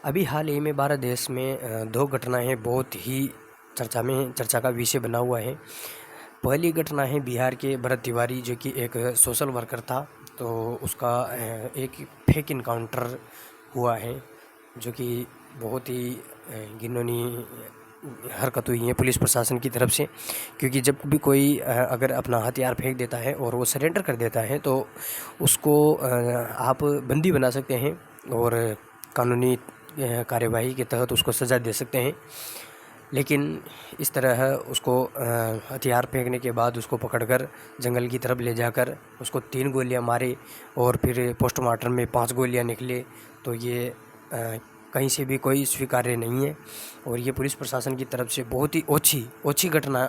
अभी हाल ही में भारत देश में दो घटनाएं बहुत ही चर्चा का विषय बना हुआ है। पहली घटना है बिहार के भरत तिवारी, जो कि एक सोशल वर्कर था। तो उसका एक फेक इनकाउंटर हुआ है, जो कि बहुत ही घिनौनी हरकत हुई है पुलिस प्रशासन की तरफ से। क्योंकि जब भी कोई अगर अपना हथियार फेंक देता है और वो सरेंडर कर देता है तो उसको आप बंदी बना सकते हैं और कानूनी कार्यवाही के तहत उसको सज़ा दे सकते हैं। लेकिन इस तरह उसको हथियार फेंकने के बाद उसको पकड़कर जंगल की तरफ ले जाकर उसको 3 गोलियां मारे और फिर पोस्टमार्टम में 5 गोलियां निकले। तो ये कहीं से भी कोई स्वीकार्य नहीं है और ये पुलिस प्रशासन की तरफ से बहुत ही ओछी घटना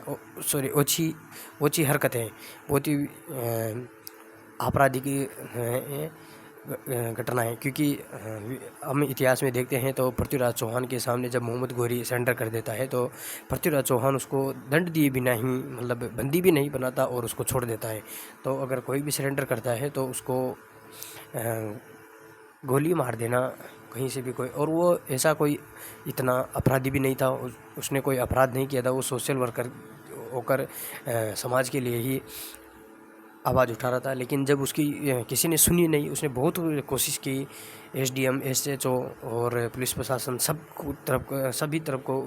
ओछी हरकत है, बहुत ही आपराधिक घटना है। क्योंकि हम इतिहास में देखते हैं तो पृथ्वीराज चौहान के सामने जब मोहम्मद घोरी सरेंडर कर देता है तो पृथ्वीराज चौहान उसको दंड दिए बिना ही, मतलब बंदी भी नहीं बनाता और उसको छोड़ देता है। तो अगर कोई भी सरेंडर करता है तो उसको गोली मार देना कहीं से भी कोई, और वो ऐसा कोई इतना अपराधी भी नहीं था, उसने कोई अपराध नहीं किया था। वो सोशल वर्कर होकर समाज के लिए ही आवाज़ उठा रहा था। लेकिन जब उसकी किसी ने सुनी नहीं, उसने बहुत कोशिश की, एसडीएम, एसएचओ और पुलिस प्रशासन सभी तरफ को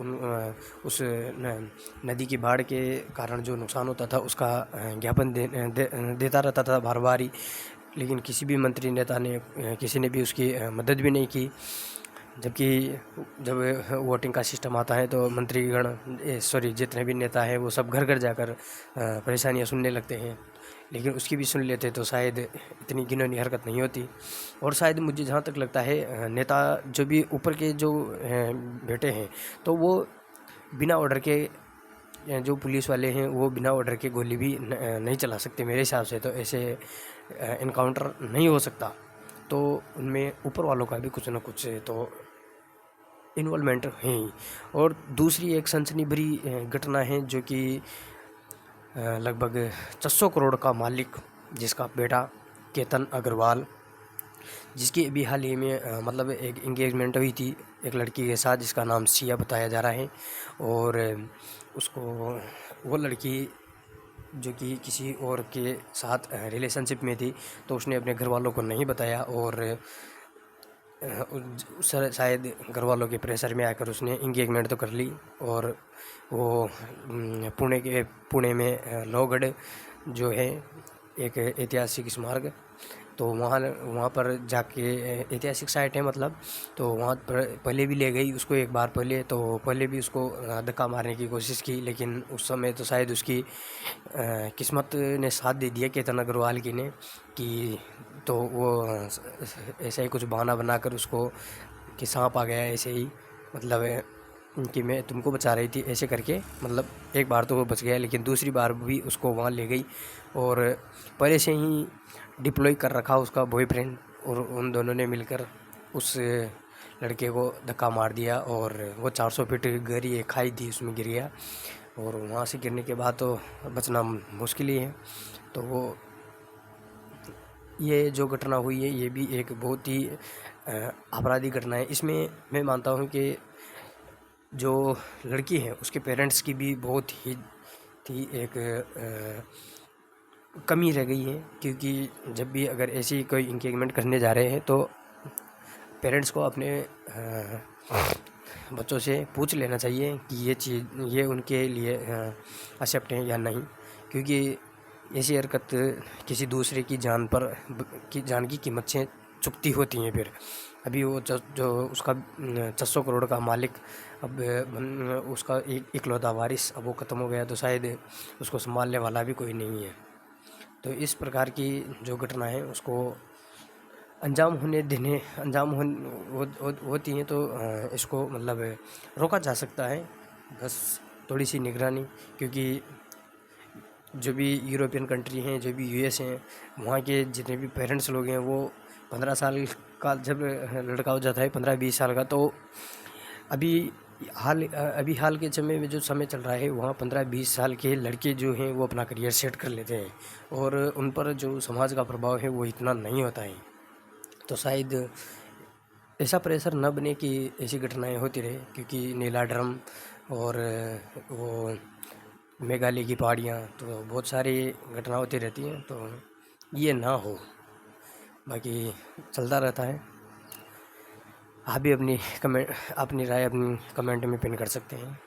उस नदी की बाढ़ के कारण जो नुकसान होता था उसका ज्ञापन देता रहता था बार बार ही। लेकिन किसी भी मंत्री नेता ने किसी ने भी उसकी मदद भी नहीं की। जबकि जब वोटिंग का सिस्टम आता है तो मंत्रीगण जितने भी नेता हैं वो सब घर घर जाकर परेशानियां सुनने लगते हैं। लेकिन उसकी भी सुन लेते तो शायद इतनी घिनौनी हरकत नहीं होती। और शायद मुझे जहाँ तक लगता है नेता जो भी ऊपर के जो बैठे हैं तो वो बिना ऑर्डर के, जो पुलिस वाले हैं वो बिना ऑर्डर के गोली भी नहीं चला सकते मेरे हिसाब से। तो ऐसे इनकाउंटर नहीं हो सकता। तो उनमें ऊपर वालों का भी कुछ ना कुछ तो इन्वॉल्वमेंट है ही। और दूसरी एक सनसनी भरी घटना है जो कि लगभग 600 करोड़ का मालिक, जिसका बेटा केतन अग्रवाल, जिसकी अभी हाल ही में मतलब एक इंगेजमेंट हुई थी एक लड़की के साथ जिसका नाम सिया बताया जा रहा है। और उसको वो लड़की जो कि किसी और के साथ रिलेशनशिप में थी, तो उसने अपने घर वालों को नहीं बताया और शायद घर वालों के प्रेशर में आकर उसने इंगेजमेंट तो कर ली। और वो पुणे में लोहगढ़ जो है एक ऐतिहासिक स्मारक, तो वहाँ पर जाके ऐतिहासिक साइट है मतलब, तो वहाँ पर पहले भी ले गई उसको एक बार पहले। तो पहले भी उसको धक्का मारने की कोशिश की, लेकिन उस समय तो शायद उसकी किस्मत ने साथ दे दिया केतन अग्रवाल की ने कि तो वो ऐसा ही कुछ बहाना बनाकर उसको कि सांप आ गया ऐसे ही, मतलब कि मैं तुमको बचा रही थी ऐसे करके, मतलब एक बार तो वो बच गया। लेकिन दूसरी बार भी उसको वहाँ ले गई और पहले से ही डिप्लॉय कर रखा उसका बॉयफ्रेंड, और उन दोनों ने मिलकर उस लड़के को धक्का मार दिया और वो 400 फीट गहरी एक खाई थी उसमें गिर गया। और वहाँ से गिरने के बाद तो बचना मुश्किल ही है। तो वो ये जो घटना हुई है ये भी एक बहुत ही आपराधिक घटना है। इसमें मैं मानता हूँ कि जो लड़की है उसके पेरेंट्स की भी बहुत ही थी एक कमी रह गई है। क्योंकि जब भी अगर ऐसी कोई इंगेजमेंट करने जा रहे हैं तो पेरेंट्स को अपने बच्चों से पूछ लेना चाहिए कि ये चीज़ ये उनके लिए एक्सेप्ट है या नहीं। क्योंकि ऐसी हरकत किसी दूसरे की जान की कीमत से चुकती होती हैं। फिर अभी वो जो उसका 600 करोड़ का मालिक, अब उसका इकलौता वारिस अब वो ख़त्म हो गया, तो शायद उसको संभालने वाला भी कोई नहीं है। तो इस प्रकार की जो घटना है उसको अंजाम होती हैं तो इसको मतलब रोका जा सकता है, बस थोड़ी सी निगरानी। क्योंकि जो भी यूरोपियन कंट्री हैं, जो भी यूएस हैं, वहाँ के जितने भी पेरेंट्स लोग हैं वो 15 साल का जब लड़का हो जाता है, 15-20 साल का, तो अभी हाल के समय में जो समय चल रहा है वहाँ 15-20 साल के लड़के जो हैं वो अपना करियर सेट कर लेते हैं और उन पर जो समाज का प्रभाव है वो इतना नहीं होता है। तो शायद ऐसा प्रेशर न बने कि ऐसी घटनाएं होती रहे, क्योंकि नीला ड्रम और वो मेघालय की पहाड़ियाँ, तो बहुत सारी घटना होती रहती हैं, तो ये ना हो। बाकी चलता रहता है। आप भी अपनी राय अपनी कमेंट में पिन कर सकते हैं।